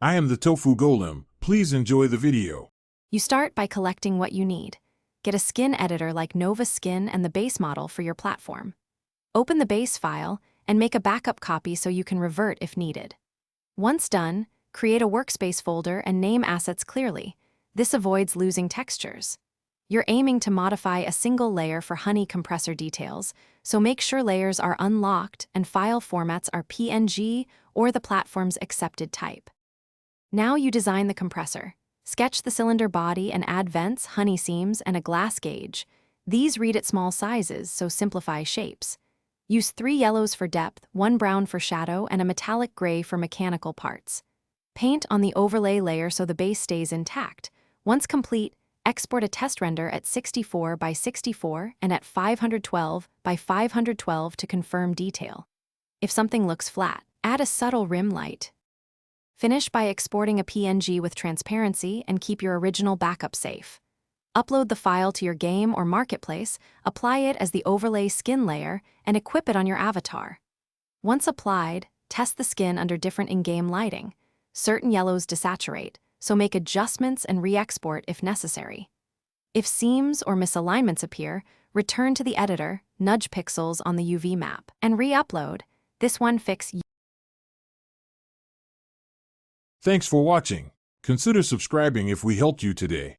I am the Tofu Golem. Please enjoy the video. You start by collecting what you need. Get a skin editor like Nova Skin and the base model for your platform. Open the base file and make a backup copy so you can revert if needed. Once done, create a workspace folder and name assets clearly. This avoids losing textures. You're aiming to modify a single layer for Honey compressor details, so make sure layers are unlocked and file formats are PNG or the platform's accepted type. Now you design the compressor. Sketch the cylinder body and add vents, honey seams, and a glass gauge. These read at small sizes, so simplify shapes. Use 3 yellows for depth, 1 brown for shadow, and a metallic gray for mechanical parts. Paint on the overlay layer so the base stays intact. Once complete, export a test render at 64 by 64 and at 512 by 512 to confirm detail. If something looks flat, add a subtle rim light. Finish by exporting a PNG with transparency and keep your original backup safe. Upload the file to your game or marketplace, apply it as the overlay skin layer, and equip it on your avatar. Once applied, test the skin under different in-game lighting. Certain yellows desaturate, so make adjustments and re-export if necessary. If seams or misalignments appear, return to the editor, nudge pixels on the UV map, and re-upload. This one fix. Thanks for watching. Consider subscribing if we helped you today.